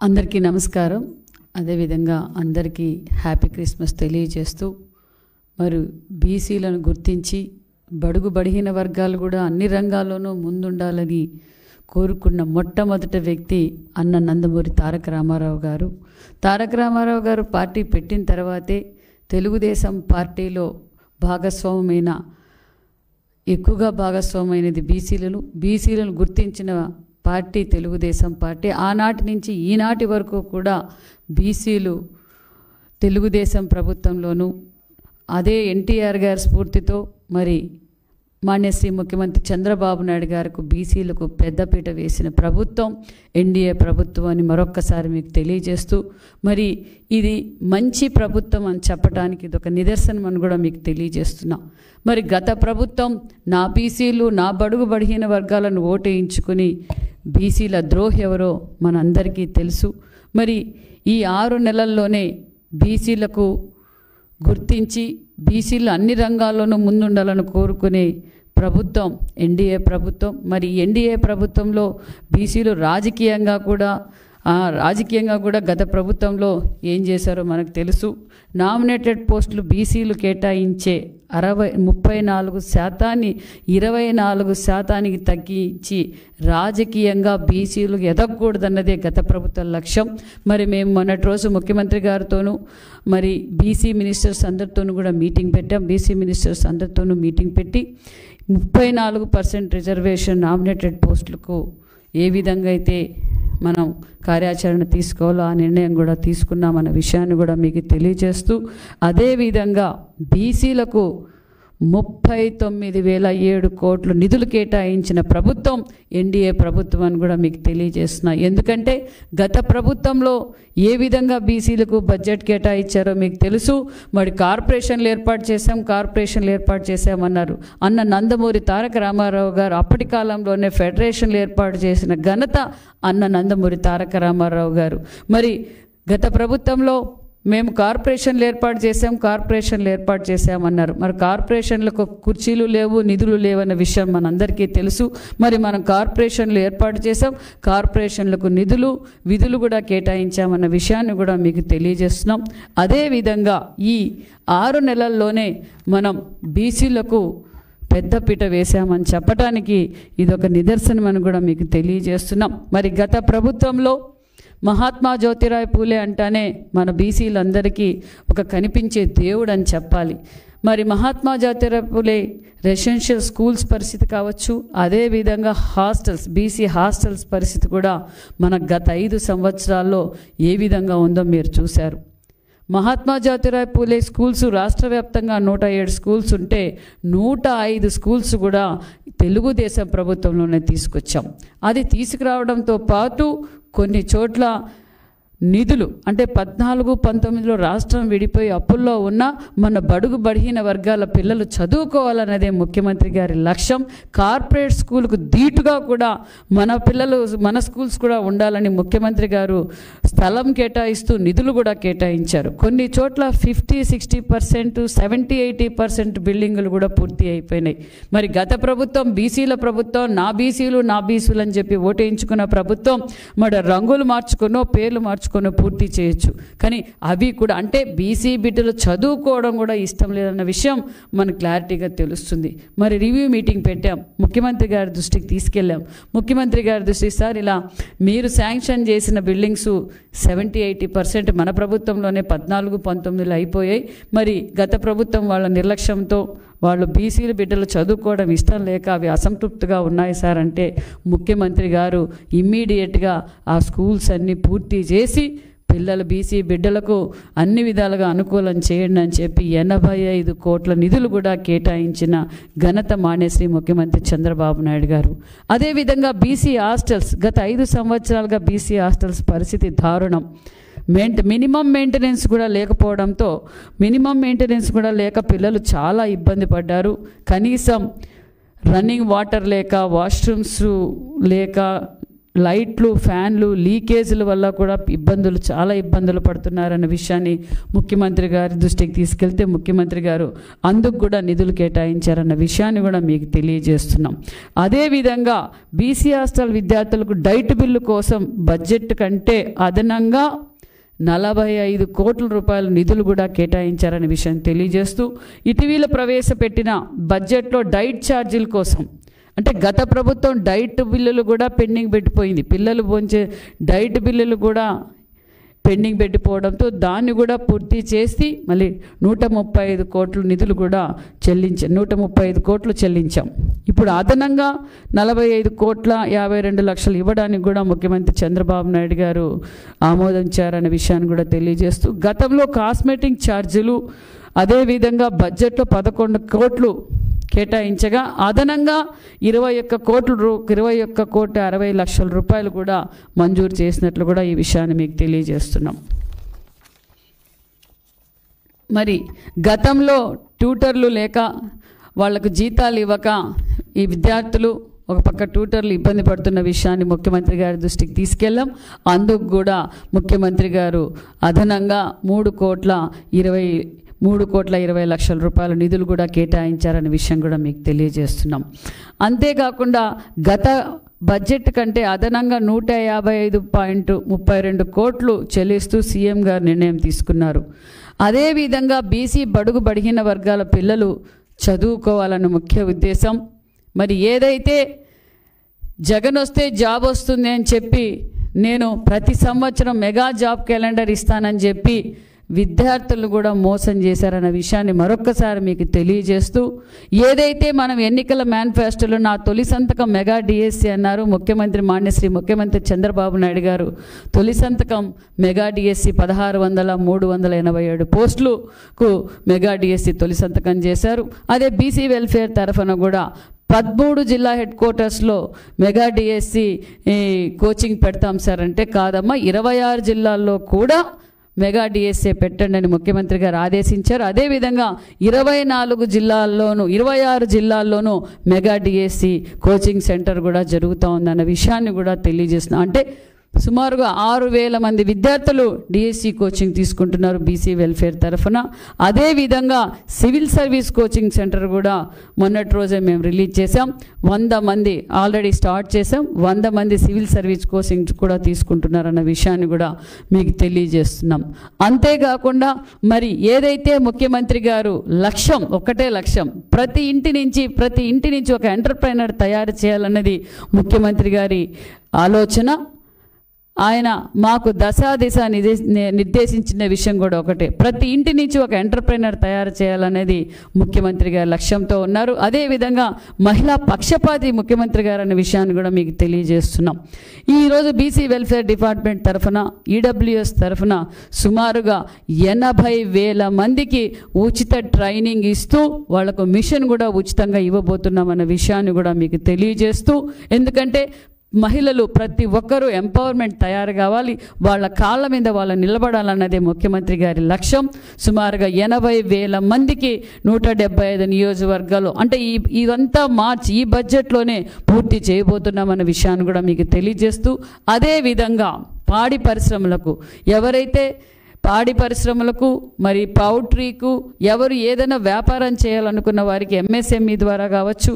అందరికీ నమస్కారం. అదేవిధంగా అందరికీ హ్యాపీ క్రిస్మస్ తెలియజేస్తూ, మరి బీసీలను గుర్తించి బడుగు బడిహీన వర్గాలు కూడా అన్ని రంగాల్లోనూ ముందుండాలని కోరుకున్న మొట్టమొదటి వ్యక్తి అన్న నందమూరి తారక రామారావు గారు. తారక రామారావు గారు పార్టీ పెట్టిన తర్వాతే తెలుగుదేశం పార్టీలో ఎక్కువగా భాగస్వామైనది బీసీలను గుర్తించిన పార్టీ తెలుగుదేశం పార్టీ. ఆనాటి నుంచి ఈనాటి వరకు కూడా బీసీలు తెలుగుదేశం ప్రభుత్వంలోనూ అదే ఎన్టీఆర్ గారి స్ఫూర్తితో మరి మాన్యశ్రీ ముఖ్యమంత్రి చంద్రబాబు నాయుడు గారికి బీసీలకు పెద్దపీట వేసిన ప్రభుత్వం ఎన్డీఏ ప్రభుత్వం అని మరొక్కసారి మీకు తెలియజేస్తూ, మరి ఇది మంచి ప్రభుత్వం అని చెప్పడానికి ఇది ఒక నిదర్శనం అని కూడా మీకు తెలియజేస్తున్నాం. మరి గత ప్రభుత్వం నా బీసీలు నా బడుగు బడిహీన వర్గాలను ఓటేయించుకుని బీసీల ద్రోహి ఎవరో మనందరికీ తెలుసు. మరి ఈ 6 నెలల్లోనే బీసీలకు గుర్తించి బీసీలు అన్ని రంగాల్లోనూ ముందుండాలని కోరుకునే ప్రభుత్వం ఎన్డీఏ ప్రభుత్వం. మరి ఎన్డీఏ ప్రభుత్వంలో బీసీలు రాజకీయంగా కూడా గత ప్రభుత్వంలో ఏం చేశారో మనకు తెలుసు. నామినేటెడ్ పోస్టులు బీసీలు కేటాయించే 34% 24% తగ్గించి రాజకీయంగా బీసీలు ఎదగకూడదన్నదే గత ప్రభుత్వ లక్ష్యం. మరి మేము మొన్నటి రోజు ముఖ్యమంత్రి గారితోనూ మరి బీసీ మినిస్టర్స్ అందరితోనూ కూడా మీటింగ్ పెట్టాం. బీసీ మినిస్టర్స్ అందరితోనూ మీటింగ్ పెట్టి 34% రిజర్వేషన్ నామినేటెడ్ పోస్టులకు ఏ విధంగా అయితే మనం కార్యాచరణ తీసుకోవాలో ఆ నిర్ణయం కూడా తీసుకున్నామన్న విషయాన్ని కూడా మీకు తెలియజేస్తూ, అదేవిధంగా బీసీలకు 39,007 కోట్లు నిధులు కేటాయించిన ప్రభుత్వం ఎన్డీఏ ప్రభుత్వం అని కూడా మీకు తెలియజేస్తున్నా. ఎందుకంటే గత ప్రభుత్వంలో ఏ విధంగా బీసీలకు బడ్జెట్ కేటాయించారో మీకు తెలుసు. మరి కార్పొరేషన్లు ఏర్పాటు చేశామన్నారు. అన్న నందమూరి తారక రామారావు గారు అప్పటి కాలంలోనే ఫెడరేషన్లు ఏర్పాటు చేసిన ఘనత అన్న నందమూరి తారక రామారావు గారు. మరి గత ప్రభుత్వంలో మేము కార్పొరేషన్లు ఏర్పాటు చేశామన్నారు. మరి కార్పొరేషన్లకు కుర్చీలు లేవు, నిధులు లేవన్న విషయం మనందరికీ తెలుసు. మరి మనం కార్పొరేషన్లు ఏర్పాటు చేసాం, కార్పొరేషన్లకు విధులు కూడా కేటాయించామన్న విషయాన్ని కూడా మీకు తెలియజేస్తున్నాం. అదేవిధంగా ఈ 6 నెలల్లోనే మనం బీసీలకు పెద్దపీట వేశామని చెప్పడానికి ఇదొక నిదర్శనం అని కూడా మీకు తెలియజేస్తున్నాం. మరి గత ప్రభుత్వంలో మహాత్మా జ్యోతిరావు పూలే అంటానే మన బీసీలందరికీ ఒక కనిపించే దేవుడు అని చెప్పాలి. మరి మహాత్మా జ్యోతిరావు పూలే రెసిడెన్షియల్ స్కూల్స్ పరిస్థితి కావచ్చు, అదేవిధంగా బీసీ హాస్టల్స్ పరిస్థితి కూడా మన గత 5 సంవత్సరాల్లో ఏ విధంగా ఉందో మీరు చూశారు. మహాత్మా జ్యోతిరావు పూలే స్కూల్స్ రాష్ట్ర వ్యాప్తంగా 107 స్కూల్స్ ఉంటే 105 స్కూల్స్ కూడా తెలుగుదేశం ప్రభుత్వంలోనే తీసుకొచ్చాం. అది తీసుకురావడంతో పాటు కొన్ని చోట్ల నిధులు అంటే 14-19లో రాష్ట్రం విడిపోయి అప్పుల్లో ఉన్న మన బడుగు బడిహీన వర్గాల పిల్లలు చదువుకోవాలన్నదే ముఖ్యమంత్రి గారి లక్ష్యం. కార్పొరేట్ స్కూల్కు ధీటుగా కూడా మన స్కూల్స్ కూడా ఉండాలని ముఖ్యమంత్రి గారు స్థలం కేటాయిస్తూ నిధులు కూడా కేటాయించారు. కొన్ని చోట్ల 50-60%, 70-80% బిల్డింగులు కూడా పూర్తి అయిపోయినాయి. మరి గత ప్రభుత్వం బీసీల ప్రభుత్వం, నా బీసీలు అని చెప్పి ఓటేయించుకున్న ప్రభుత్వం మరి రంగులు మార్చుకునో పేర్లు మార్చుకునో పూర్తి చేయొచ్చు. కానీ అవి కూడా అంటే బీసీ బిడ్డలు చదువుకోవడం కూడా ఇష్టం లేదన్న విషయం మనకు క్లారిటీగా తెలుస్తుంది. మరి రివ్యూ మీటింగ్ పెట్టాం, ముఖ్యమంత్రి గారి దృష్టికి తీసుకెళ్ళాం. ముఖ్యమంత్రి గారి దృష్టికి సార్ ఇలా మీరు శాంక్షన్ చేసిన బిల్డింగ్స్ 70-80% మన ప్రభుత్వంలోనే 14-19లో అయిపోయాయి. మరి గత ప్రభుత్వం వాళ్ళ నిర్లక్ష్యంతో వాళ్ళు బీసీల బిడ్డలు చదువుకోవడం ఇష్టం లేక అవి అసంతృప్తిగా ఉన్నాయి సార్ అంటే ముఖ్యమంత్రి గారు ఇమ్మీడియట్గా ఆ స్కూల్స్ అన్నీ పూర్తి చేసి బీసీ బిడ్డలకు అన్ని విధాలుగా అనుకూలం చేయండి అని చెప్పి 85 కోట్ల నిధులు కూడా కేటాయించిన ఘనత మాన్యశ్రీ ముఖ్యమంత్రి చంద్రబాబు నాయుడు గారు. అదేవిధంగా బీసీ హాస్టల్స్ గత 5 సంవత్సరాలుగా బీసీ హాస్టల్స్ పరిస్థితి దారుణం. మినిమం మెయింటెనెన్స్ కూడా లేక పిల్లలు చాలా ఇబ్బంది పడ్డారు. కనీసం రన్నింగ్ వాటర్ లేక, వాష్రూమ్స్ లేక, లైట్లు, ఫ్యాన్లు, లీకేజీల వల్ల కూడా చాలా ఇబ్బందులు పడుతున్నారన్న విషయాన్ని ముఖ్యమంత్రి గారి దృష్టికి తీసుకెళ్తే ముఖ్యమంత్రి గారు అందుకు కూడా నిధులు కేటాయించారన్న విషయాన్ని కూడా మీకు తెలియజేస్తున్నాం. అదేవిధంగా బీసీ హాస్టల్ విద్యార్థులకు డైట్ బిల్లు కోసం బడ్జెట్ కంటే అదనంగా 45 కోట్ల రూపాయల నిధులు కూడా కేటాయించారనే విషయం తెలియజేస్తూ ఇటీవల ప్రవేశపెట్టిన బడ్జెట్లో డైట్ ఛార్జీల కోసం, అంటే గత ప్రభుత్వం డైట్ బిల్లులు కూడా పెండింగ్ పెట్టిపోయింది, పిల్లలు భోంచే డైట్ బిల్లులు కూడా పెండింగ్ పెట్టిపోవడంతో దాన్ని కూడా పూర్తి చేసి మళ్ళీ 135 కోట్ల నిధులు కూడా 135 కోట్లు చెల్లించాం. ఇప్పుడు అదనంగా 45 కోట్ల 52 లక్షలు ఇవ్వడానికి కూడా ముఖ్యమంత్రి చంద్రబాబు నాయుడు గారు ఆమోదించారనే విషయాన్ని కూడా తెలియజేస్తూ గతంలో కాస్మెటిక్ ఛార్జీలు అదేవిధంగా బడ్జెట్లో 11 కోట్లు కేటాయించగా అదనంగా 21 కోట్ల 60 లక్షల రూపాయలు కూడా మంజూరు చేసినట్లు కూడా ఈ విషయాన్ని మీకు తెలియజేస్తున్నాం. మరి గతంలో ట్యూటర్లు లేక వాళ్లకు జీతాలు ఇవ్వక ఈ విద్యార్థులు ఒక పక్క ట్యూటర్లు ఇబ్బంది పడుతున్న విషయాన్ని ముఖ్యమంత్రి గారి దృష్టికి తీసుకెళ్ళాం. అందుకు కూడా ముఖ్యమంత్రి గారు అదనంగా 3 కోట్ల 20 లక్షల రూపాయల నిధులు కూడా కేటాయించారనే విషయం కూడా మీకు తెలియజేస్తున్నాం. అంతేకాకుండా గత బడ్జెట్ కంటే అదనంగా 155.32 కోట్లు చెల్లిస్తూ సీఎం గారు నిర్ణయం తీసుకున్నారు. అదేవిధంగా బీసీ బడుగు బడిగిన వర్గాల పిల్లలు చదువుకోవాలన్న ముఖ్య ఉద్దేశం. మరి ఏదైతే జగన్ వస్తే జాబ్ వస్తుంది అని చెప్పి నేను ప్రతి సంవత్సరం మెగా జాబ్ క్యాలెండర్ ఇస్తానని చెప్పి విద్యార్థులు కూడా మోసం చేశారన్న విషయాన్ని మరొక్కసారి మీకు తెలియజేస్తూ, ఏదైతే మనం ఎన్నికల మేనిఫెస్టోలో నా తొలి సంతకం మెగా డిఎస్సి అన్నారు ముఖ్యమంత్రి ముఖ్యమంత్రి చంద్రబాబు నాయుడు గారు, తొలి సంతకం మెగా డిఎస్సి 16,387 పోస్టులకు మెగా డిఎస్సి తొలి సంతకం చేశారు. అదే బీసీ వెల్ఫేర్ తరఫున కూడా 13 జిల్లా హెడ్ క్వార్టర్స్లో మెగా డిఎస్సి కోచింగ్ పెడతాం సార్ అంటే, కాదమ్మా 26 జిల్లాల్లో కూడా మెగా డిఎస్ఏ పెట్టండి అని ముఖ్యమంత్రి గారు ఆదేశించారు. అదేవిధంగా 26 జిల్లాల్లోనూ మెగా డిఎస్సి కోచింగ్ సెంటర్ కూడా జరుగుతూ ఉందన్న విషయాన్ని కూడా తెలియజేస్తున్నాం. అంటే సుమారుగా 6,000 మంది విద్యార్థులు డిఎస్సి కోచింగ్ తీసుకుంటున్నారు బీసీ వెల్ఫేర్ తరఫున. అదేవిధంగా సివిల్ సర్వీస్ కోచింగ్ సెంటర్ కూడా మొన్నటి రోజే మేము రిలీజ్ చేసాం. 100 మంది ఆల్రెడీ స్టార్ట్ చేసాం. 100 మంది సివిల్ సర్వీస్ కోచింగ్ కూడా తీసుకుంటున్నారన్న విషయాన్ని కూడా మీకు తెలియజేస్తున్నాం. అంతేకాకుండా మరి ఏదైతే ముఖ్యమంత్రి గారు ఒకటే లక్ష్యం, ప్రతి ఇంటి నుంచి ఒక ఎంటర్ప్రైనర్ తయారు చేయాలన్నది ముఖ్యమంత్రి గారి ఆలోచన. ఆయన మాకు దిశ నిర్దేశించిన విషయం కూడా ఒకటే, ప్రతి ఇంటి నుంచి ఒక ఎంటర్ప్రైనర్ తయారు చేయాలనేది ముఖ్యమంత్రి గారు లక్ష్యంతో ఉన్నారు. అదేవిధంగా మహిళా పక్షపాతి ముఖ్యమంత్రి గారు అనే విషయాన్ని కూడా మీకు తెలియజేస్తున్నాం. ఈరోజు బీసీ వెల్ఫేర్ డిపార్ట్మెంట్ తరఫున ఈడబ్ల్యూఎస్ తరఫున సుమారుగా 80,000 మందికి ఉచిత ట్రైనింగ్ ఇస్తూ వాళ్లకు మిషన్ కూడా ఉచితంగా ఇవ్వబోతున్నామన్న విషయాన్ని కూడా మీకు తెలియజేస్తూ, ఎందుకంటే మహిళలు ప్రతి ఒక్కరూ ఎంపవర్మెంట్ తయారు కావాలి, వాళ్ళ కాళ్ళ మీద వాళ్ళు నిలబడాలన్నదే ముఖ్యమంత్రి గారి లక్ష్యం. సుమారుగా 80,000 మందికి 175 నియోజకవర్గాలు, అంటే ఇదంతా మార్చి ఈ బడ్జెట్లోనే పూర్తి చేయబోతున్నామన్న విషయాన్ని కూడా మీకు తెలియజేస్తూ, అదేవిధంగా పాడి పరిశ్రమలకు పాడి పరిశ్రమలకు మరి పౌల్ట్రీకు ఎవరు ఏదైనా వ్యాపారం చేయాలనుకున్న వారికి ఎంఎస్ఎంఈ ద్వారా కావచ్చు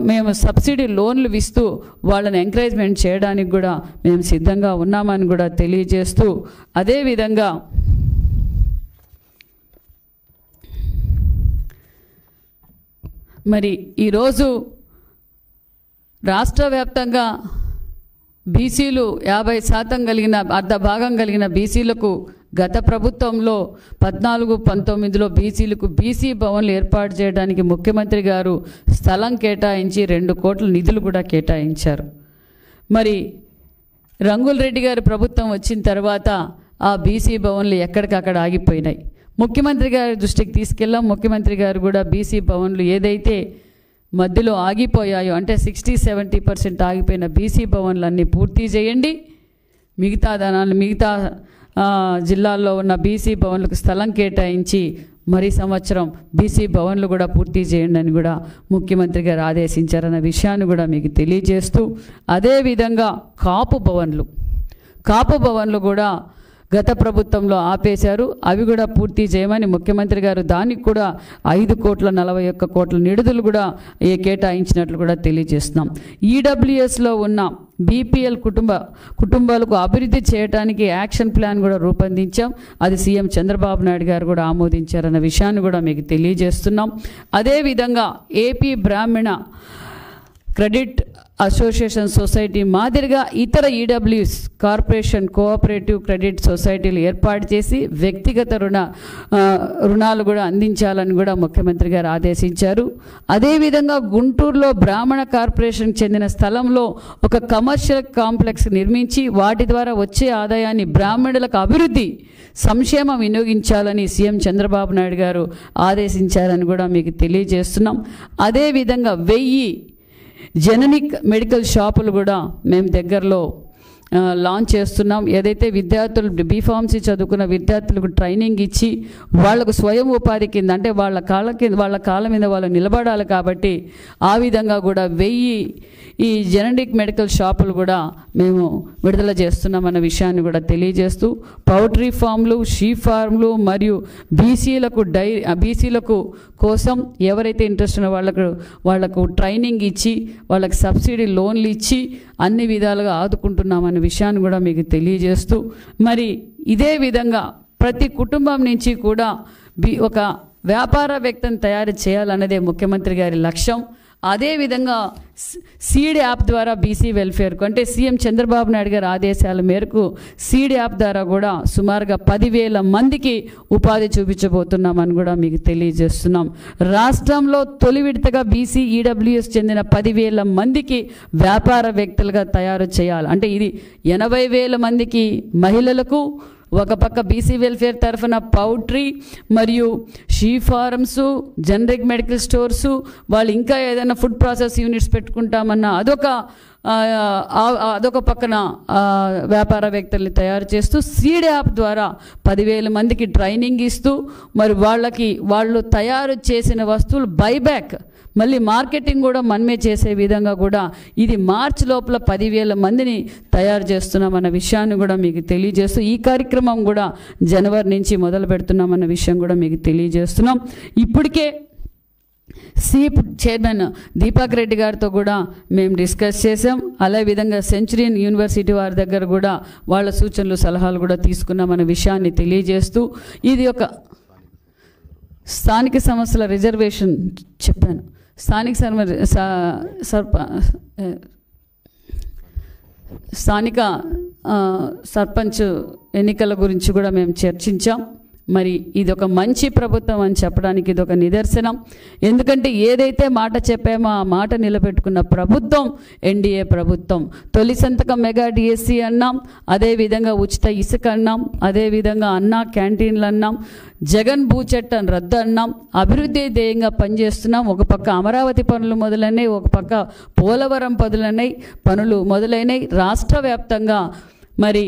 మేము సబ్సిడీ లోన్లు ఇస్తూ వాళ్ళని ఎంకరేజ్మెంట్ చేయడానికి కూడా మేము సిద్ధంగా ఉన్నామని కూడా తెలియజేస్తూ, అదేవిధంగా మరి ఈరోజు రాష్ట్ర వ్యాప్తంగా బీసీలు 50% కలిగిన అర్ధ భాగం కలిగిన బీసీలకు గత ప్రభుత్వంలో 14-19లో బీసీలకు బీసీ భవన్లు ఏర్పాటు చేయడానికి ముఖ్యమంత్రి గారు స్థలం కేటాయించి 2 కోట్ల నిధులు కూడా కేటాయించారు. మరి రంగుల రెడ్డి గారి ప్రభుత్వం వచ్చిన తర్వాత ఆ బీసీ భవన్లు ఎక్కడికక్కడ ఆగిపోయినాయి. ముఖ్యమంత్రి గారి దృష్టికి తీసుకెళ్ళాం. ముఖ్యమంత్రి గారు కూడా బీసీ భవన్లు ఏదైతే మధ్యలో ఆగిపోయాయో, అంటే 60-70% ఆగిపోయిన బీసీ భవన్లన్నీ పూర్తి చేయండి, మిగతా జిల్లాల్లో ఉన్న బీసీ భవన్లకు స్థలం కేటాయించి మరి సంవత్సరం బీసీ భవన్లు కూడా పూర్తి చేయండి అని కూడా ముఖ్యమంత్రి గారు ఆదేశించారన్న విషయాన్ని కూడా మీకు తెలియజేస్తూ, అదేవిధంగా కాపు భవన్లు కూడా గత ప్రభుత్వంలో ఆపేశారు. అవి కూడా పూర్తి చేయమని ముఖ్యమంత్రి గారు దానికి కూడా 5,41,00,00,000 నిడుదలు కూడా కేటాయించినట్లు కూడా తెలియజేస్తున్నాం. ఈడబ్ల్యూఎస్లో ఉన్న బీపీఎల్ కుటుంబాలకు అభివృద్ధి చేయడానికి యాక్షన్ ప్లాన్ కూడా రూపొందించాం. అది సీఎం చంద్రబాబు నాయుడు గారు కూడా ఆమోదించారన్న విషయాన్ని కూడా మీకు తెలియజేస్తున్నాం. అదేవిధంగా ఏపీ బ్రాహ్మణ క్రెడిట్ అసోసియేషన్ సొసైటీ మాదిరిగా ఇతర ఈడబ్ల్యూఎస్ కార్పొరేషన్ కోఆపరేటివ్ క్రెడిట్ సొసైటీలు ఏర్పాటు చేసి వ్యక్తిగత రుణాలు కూడా అందించాలని కూడా ముఖ్యమంత్రి గారు ఆదేశించారు. అదేవిధంగా గుంటూరులో బ్రాహ్మణ కార్పొరేషన్ చెందిన స్థలంలో ఒక కమర్షియల్ కాంప్లెక్స్ నిర్మించి వాటి ద్వారా వచ్చే ఆదాయాన్ని బ్రాహ్మణులకు అభివృద్ధి సంక్షేమం వినియోగించాలని సీఎం చంద్రబాబు నాయుడు గారు ఆదేశించారని కూడా మీకు తెలియజేస్తున్నాం. అదేవిధంగా 1000 జెనరిక్ మెడికల్ షాపులు కూడా మేము దగ్గరలో లాంచ్ చేస్తున్నాం. ఏదైతే విద్యార్థులు బీఫార్మసీ చదువుకున్న విద్యార్థులకు ట్రైనింగ్ ఇచ్చి వాళ్లకు స్వయం ఉపాధి కింద, అంటే వాళ్ళ కాళ్ళ మీద వాళ్ళు నిలబడాలి కాబట్టి ఆ విధంగా కూడా 1000 ఈ జెనరిక్ మెడికల్ షాపులు కూడా మేము విడుదల చేస్తున్నామన్న విషయాన్ని కూడా తెలియజేస్తూ, పౌల్ట్రీ ఫామ్లు, షీప్ ఫార్మ్లు మరియు బీసీలకు కోసం ఎవరైతే ఇంట్రెస్ట్ ఉన్న వాళ్లకు ట్రైనింగ్ ఇచ్చి వాళ్ళకి సబ్సిడీ లోన్లు ఇచ్చి అన్ని విధాలుగా ఆదుకుంటున్నామన్న విషయాన్ని కూడా మీకు తెలియజేస్తూ, మరి ఇదే విధంగా ప్రతి కుటుంబం నుంచి కూడా ఒక వ్యాపారవేత్తను తయారు చేయాలన్నదే ముఖ్యమంత్రి గారి లక్ష్యం. అదేవిధంగా సీడ్ యాప్ ద్వారా బీసీ వెల్ఫేర్కు, అంటే సీఎం చంద్రబాబు నాయుడు గారి ఆదేశాల మేరకు సీడ్ యాప్ ద్వారా కూడా సుమారుగా 10,000 మందికి ఉపాధి చూపించబోతున్నామని కూడా మీకు తెలియజేస్తున్నాం. రాష్ట్రంలో తొలి విడతగా బీసీ ఈడబ్ల్యూఎస్ చెందిన 10,000 మందికి వ్యాపారవేత్తలుగా తయారు చేయాలి. అంటే ఇది 80,000 మందికి మహిళలకు, ఒక పక్క బీసీ వెల్ఫేర్ తరఫున పౌల్ట్రీ మరియు sheep farms, generic medical stores, వాళ్ళు ఇంకా ఏదైనా ఫుడ్ ప్రాసెస్ యూనిట్స్ పెట్టుకుంటామన్న అదొక పక్కన వ్యాపారవేత్తల్ని తయారు చేస్తూ సీడ్ యాప్ ద్వారా 10,000 మందికి ట్రైనింగ్ ఇస్తూ, మరి వాళ్ళు తయారు చేసిన వస్తువులు బైబ్యాక్ మళ్ళీ మార్కెటింగ్ కూడా మనమే చేసే విధంగా కూడా ఇది మార్చి లోపల 10,000 మందిని తయారు చేస్తున్నామన్న విషయాన్ని కూడా మీకు తెలియజేస్తూ, ఈ కార్యక్రమం కూడా జనవరి నుంచి మొదలు పెడుతున్నామన్న విషయం కూడా మీకు తెలియజేస్తున్నాం. ఇప్పటికే సీప్ చైర్మన్ దీపక్ రెడ్డి గారితో కూడా మేము డిస్కస్ చేసాం. అదేవిధంగా సెంచురియన్ యూనివర్సిటీ వారి దగ్గర కూడా వాళ్ళ సూచనలు సలహాలు కూడా తీసుకున్నామన్న విషయాన్ని తెలియజేస్తూ, ఇది ఒక స్థానిక సంస్థల రిజర్వేషన్ చెప్పాను. స్థానిక సర్పంచ్ ఎన్నికల గురించి కూడా మేము చర్చించాం. మరి ఇది ఒక మంచి ప్రభుత్వం అని చెప్పడానికి ఇది ఒక నిదర్శనం. ఎందుకంటే ఏదైతే మాట చెప్పామో ఆ మాట నిలబెట్టుకున్న ప్రభుత్వం ఎన్డీఏ ప్రభుత్వం. తొలి సంతకం మెగా డిఎస్సి అన్నాం, అదేవిధంగా ఉచిత ఇసుక అన్నాం, అదేవిధంగా అన్నా క్యాంటీన్లు అన్నాం, జగన్ భూచట్టం రద్దు అన్నాం, అభివృద్ధి ధ్యేయంగా పనిచేస్తున్నాం. ఒక పక్క అమరావతి పనులు మొదలైనవి, ఒక పక్క పోలవరం పనులు మొదలైనవి. రాష్ట్ర వ్యాప్తంగా మరి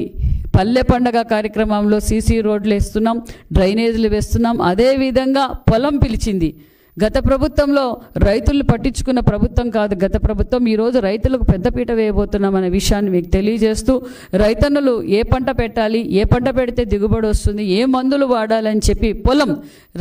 పల్లె పండగ కార్యక్రమంలో సీసీ రోడ్లు వేస్తున్నాం, డ్రైనేజీలు వేస్తున్నాం. అదేవిధంగా పొలం పిలిచింది. గత ప్రభుత్వంలో రైతులను పట్టించుకున్న ప్రభుత్వం కాదు గత ప్రభుత్వం. ఈరోజు రైతులకు పెద్దపీట వేయబోతున్నామనే విషయాన్ని మీకు తెలియజేస్తూ, రైతన్నులు ఏ పంట పెట్టాలి, ఏ పంట పెడితే దిగుబడి వస్తుంది, ఏ మందులు వాడాలని చెప్పి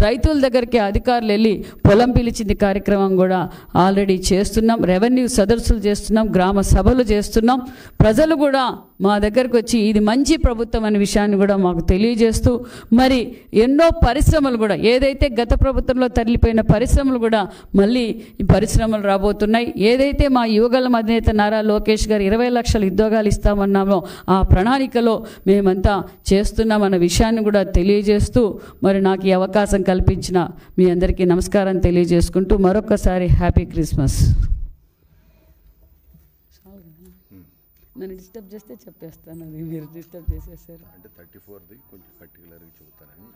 రైతుల దగ్గరికి అధికారులు వెళ్ళి పొలం పిలిచింది కార్యక్రమం కూడా ఆల్రెడీ చేస్తున్నాం. రెవెన్యూ సదస్సులు చేస్తున్నాం, గ్రామ సభలు చేస్తున్నాం. ప్రజలు కూడా మా దగ్గరకు వచ్చి ఇది మంచి ప్రభుత్వం అనే విషయాన్ని కూడా మాకు తెలియజేస్తూ, మరి ఎన్నో పరిశ్రమలు కూడా ఏదైతే గత ప్రభుత్వంలో తరలిపోయిన పరిశ్రమలు కూడా మళ్ళీ ఈ పరిశ్రమలు రాబోతున్నాయి. ఏదైతే మా యువగళం అధినేత నారా లోకేష్ గారు 20 లక్షల ఉద్యోగాలు ఇస్తామన్నామో ఆ ప్రణాళికలో మేమంతా చేస్తున్నామన్న విషయాన్ని కూడా తెలియజేస్తూ, మరి నాకు ఈ అవకాశం కల్పించిన మీ అందరికీ నమస్కారం తెలియజేసుకుంటూ మరొకసారి హ్యాపీ క్రిస్మస్. నన్ను డిస్టర్బ్ చేస్తే చెప్పేస్తాను, అది మీరు డిస్టర్బ్ చేసేసారు. అంటే 34ది కొంచెం పర్టికులర్గా చెబుతానని.